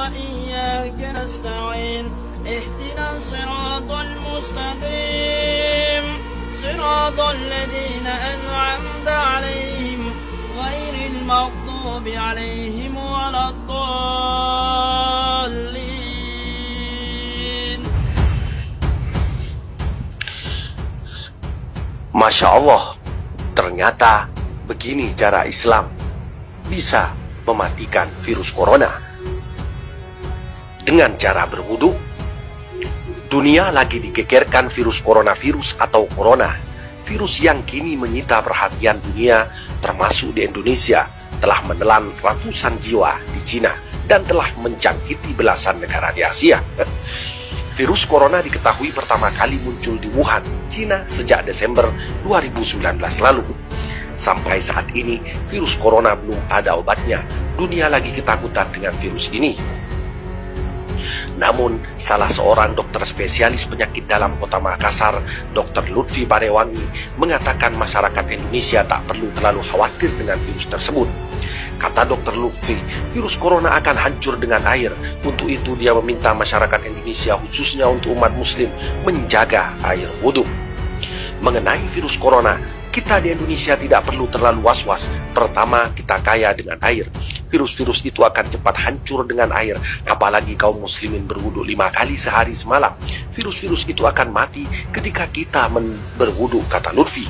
وإياك نستعين اهدنا الصراط المستقيم صراط الذين أنعمت عليهم غير المغضوب عليهم ولا الضالين. Masya Allah, ternyata begini cara Islam bisa mematikan virus corona. Dengan cara berwudu, dunia lagi digegerkan virus coronavirus atau corona. Virus yang kini menyita perhatian dunia, termasuk di Indonesia, telah menelan ratusan jiwa di Cina dan telah menjangkiti belasan negara di Asia. Virus corona diketahui pertama kali muncul di Wuhan, Cina sejak Desember 2019 lalu. Sampai saat ini, virus corona belum ada obatnya. Dunia lagi ketakutan dengan virus ini. Namun, salah seorang dokter spesialis penyakit dalam Kota Makassar, Dr. Lutfi Parewangi, mengatakan masyarakat Indonesia tak perlu terlalu khawatir dengan virus tersebut. Kata Dr. Lutfi, virus corona akan hancur dengan air. Untuk itu dia meminta masyarakat Indonesia, khususnya untuk umat muslim, menjaga air wudhu. Mengenai virus corona, kita di Indonesia tidak perlu terlalu was-was. Pertama, kita kaya dengan air. Virus-virus itu akan cepat hancur dengan air. Apalagi kaum muslimin berwudu 5 kali sehari semalam. Virus-virus itu akan mati ketika kita berwudu, kata Lutfi.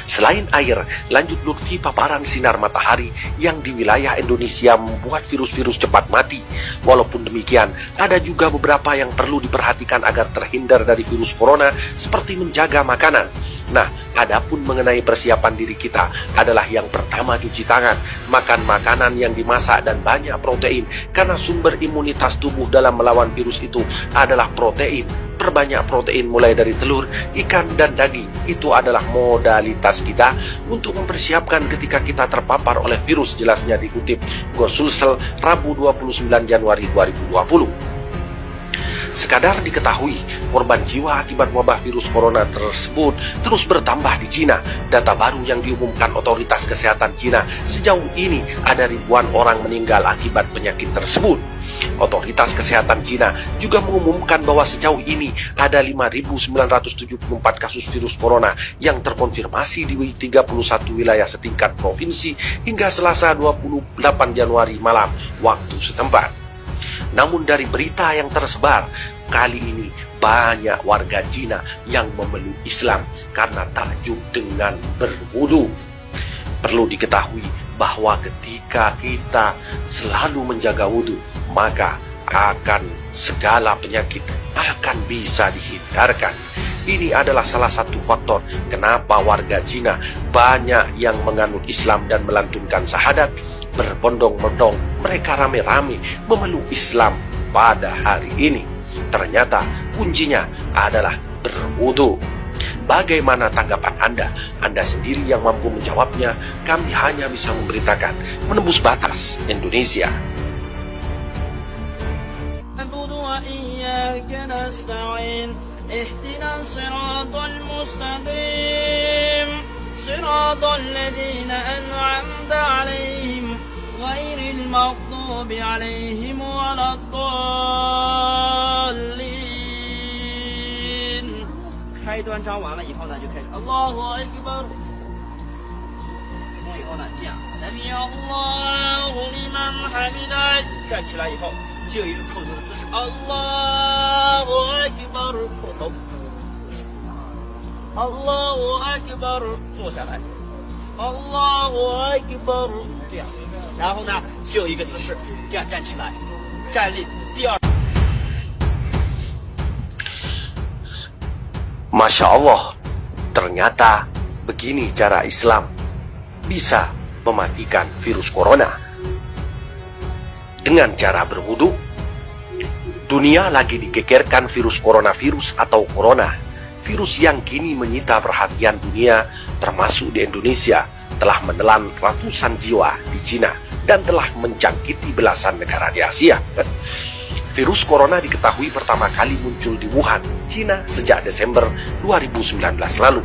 Selain air, lanjut Lutfi, paparan sinar matahari yang di wilayah Indonesia membuat virus-virus cepat mati. Walaupun demikian, ada juga beberapa yang perlu diperhatikan agar terhindar dari virus corona, seperti menjaga makanan. Nah, adapun mengenai persiapan diri kita adalah yang pertama cuci tangan, makan makanan yang dimasak dan banyak protein, karena sumber imunitas tubuh dalam melawan virus itu adalah protein. Perbanyak protein mulai dari telur, ikan, dan daging. Itu adalah modalitas kita untuk mempersiapkan ketika kita terpapar oleh virus, jelasnya dikutip Go-Sulsel Rabu 29 Januari 2020. Sekadar diketahui, korban jiwa akibat wabah virus corona tersebut terus bertambah di Cina. Data baru yang diumumkan otoritas kesehatan Cina, sejauh ini ada ribuan orang meninggal akibat penyakit tersebut. Otoritas kesehatan Cina juga mengumumkan bahwa sejauh ini ada 5.974 kasus virus corona yang terkonfirmasi di 31 wilayah setingkat provinsi hingga Selasa 28 Januari malam waktu setempat. Namun dari berita yang tersebar, kali ini banyak warga Cina yang memeluk Islam karena takjub dengan berwudu. Perlu diketahui bahwa ketika kita selalu menjaga wudu, maka akan segala penyakit akan bisa dihindarkan. Ini adalah salah satu faktor kenapa warga Cina banyak yang menganut Islam dan melantunkan syahadat. Berbondong-bondong mereka rame-rame memeluk Islam pada hari ini. Ternyata kuncinya adalah berwudu. Bagaimana tanggapan Anda? Anda sendiri yang mampu menjawabnya. Kami hanya bisa memberitakan menembus batas Indonesia. صراط الذين أنعمت عليهم غير المغضوب عليهم ولا الضالين。开端章完了以后呢，就开始 الله أكبر。从以后呢，这样 سمع الله لمن حمده，站起来以后就有一个叩头的姿势 الله أكبر，叩头。Allahu Akbar， 坐下来 Allahu Akbar， 这样，然后呢就有一个姿势，这样站起来，站立第二。 Masya Allah, ternyata begini cara Islam bisa mematikan virus corona. Dengan cara berwudu, dunia lagi digegerkan virus coronavirus atau corona. Virus yang kini menyita perhatian dunia, termasuk di Indonesia, telah menelan ratusan jiwa di Cina dan telah menjangkiti belasan negara di Asia. Virus corona diketahui pertama kali muncul di Wuhan, Cina sejak Desember 2019 lalu.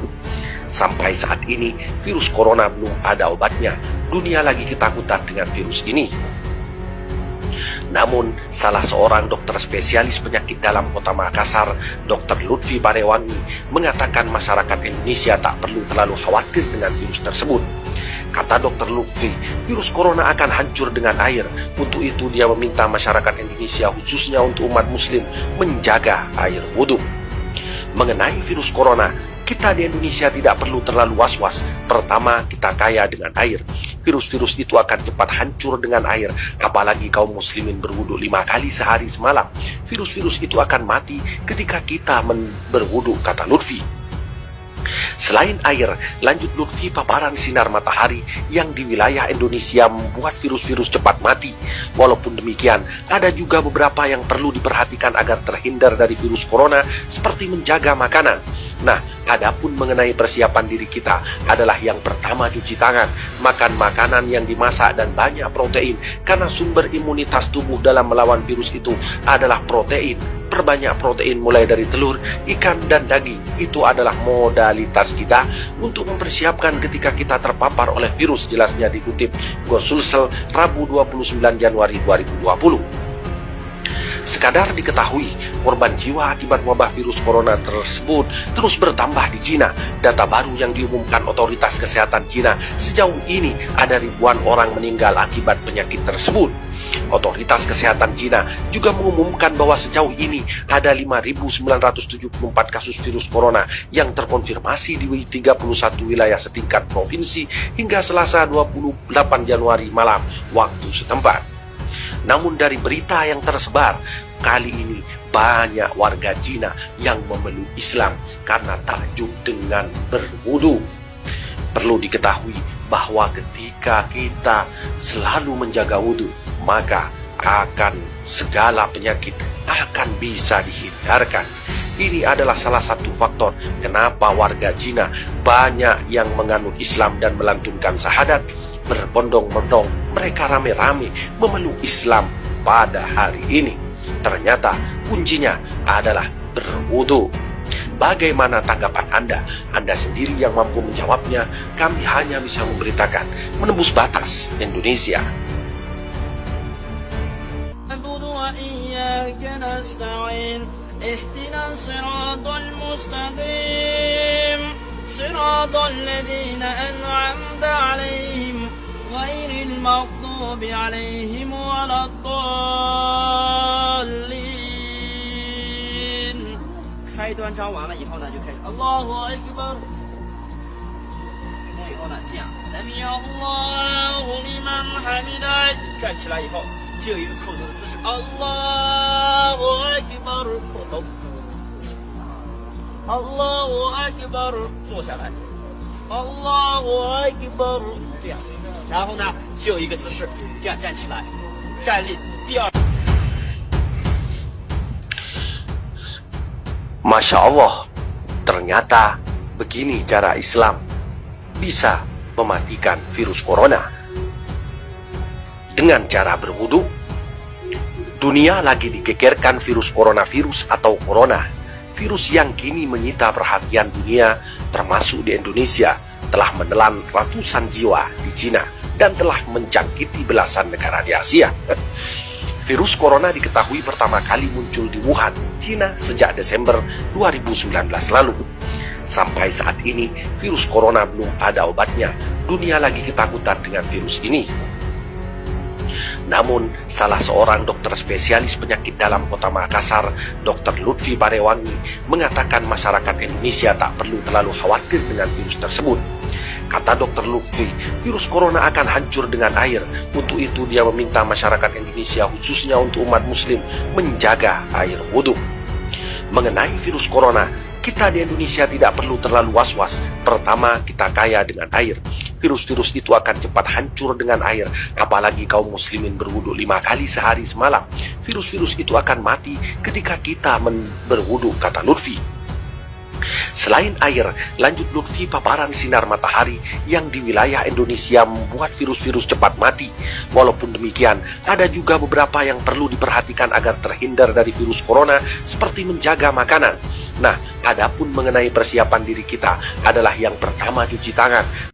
Sampai saat ini, virus corona belum ada obatnya. Dunia lagi ketakutan dengan virus ini. Namun, salah seorang dokter spesialis penyakit dalam kota Makassar, Dr. Lutfi Barewangi, mengatakan masyarakat Indonesia tak perlu terlalu khawatir dengan virus tersebut. Kata Dr. Lutfi, virus corona akan hancur dengan air. Untuk itu dia meminta masyarakat Indonesia, khususnya untuk umat muslim, menjaga air wudhu. Mengenai virus corona, kita di Indonesia tidak perlu terlalu was-was. Pertama, kita kaya dengan air. Virus-virus itu akan cepat hancur dengan air. Apalagi kaum muslimin berwudu 5 kali sehari semalam. Virus-virus itu akan mati ketika kita berwudu, kata Lutfi. Selain air, lanjut Lutfi paparan sinar matahari yang di wilayah Indonesia membuat virus-virus cepat mati. Walaupun demikian, ada juga beberapa yang perlu diperhatikan agar terhindar dari virus corona, seperti menjaga makanan. Nah, adapun mengenai persiapan diri kita adalah yang pertama cuci tangan, makan makanan yang dimasak dan banyak protein, karena sumber imunitas tubuh dalam melawan virus itu adalah protein. Perbanyak protein mulai dari telur, ikan, dan daging. Itu adalah modalitas kita untuk mempersiapkan ketika kita terpapar oleh virus, jelasnya dikutip Gosulsel Rabu 29 Januari 2020. Sekadar diketahui, korban jiwa akibat wabah virus corona tersebut terus bertambah di Cina. Data baru yang diumumkan otoritas kesehatan Cina, sejauh ini ada ribuan orang meninggal akibat penyakit tersebut. Otoritas kesehatan Cina juga mengumumkan bahwa sejauh ini ada 5.974 kasus virus corona yang terkonfirmasi di 31 wilayah setingkat provinsi hingga Selasa 28 Januari malam waktu setempat. Namun dari berita yang tersebar, kali ini banyak warga Cina yang memeluk Islam karena takjub dengan berwudu. Perlu diketahui bahwa ketika kita selalu menjaga wudu, maka segala penyakit akan bisa dihindarkan. Ini adalah salah satu faktor kenapa warga Cina banyak yang menganut Islam dan melantunkan syahadat. Berbondong-bondong mereka rame-rame memeluk Islam pada hari ini. Ternyata kuncinya adalah berwudu. Bagaimana tanggapan Anda? Anda sendiri yang mampu menjawabnya. Kami hanya bisa memberitakan menembus batas Indonesia. صراط الذين أنعمت عليهم غير المغضوب عليهم ولا الضالين. 开端章完了以后呢，就开始 Allahu Akbar。从以后呢，这样 Sami Allahu liman hamidah， 站起来以后就有一个叩头的姿势 Allahu Akbar， 叩头。Allahu Akbar， 坐下来 Allahu Akbar， 这样，然后呢就有一个姿势，这样站起来，站立第二。 Masya Allah, ternyata begini cara Islam bisa mematikan virus corona. Dengan cara berwudu, dunia lagi digegerkan virus coronavirus atau corona. Virus yang kini menyita perhatian dunia, termasuk di Indonesia, telah menelan ratusan jiwa di Cina dan telah menjangkiti belasan negara di Asia. Virus corona diketahui pertama kali muncul di Wuhan, Cina sejak Desember 2019 lalu. Sampai saat ini, virus corona belum ada obatnya. Dunia lagi ketakutan dengan virus ini. Namun, salah seorang dokter spesialis penyakit dalam kota Makassar, Dr. Lutfi Barewangi, mengatakan masyarakat Indonesia tak perlu terlalu khawatir dengan virus tersebut. Kata Dr. Lutfi, virus corona akan hancur dengan air. Untuk itu dia meminta masyarakat Indonesia, khususnya untuk umat muslim, menjaga air wudhu. Mengenai virus corona, kita di Indonesia tidak perlu terlalu was-was. Pertama, kita kaya dengan air. Virus-virus itu akan cepat hancur dengan air. Apalagi kaum muslimin berwudu 5 kali sehari semalam. Virus-virus itu akan mati ketika kita berwudu, kata Lutfi. Selain air, lanjut Lutfi paparan sinar matahari yang di wilayah Indonesia membuat virus-virus cepat mati. Walaupun demikian, ada juga beberapa yang perlu diperhatikan agar terhindar dari virus corona, seperti menjaga makanan. Nah, adapun mengenai persiapan diri kita adalah yang pertama cuci tangan.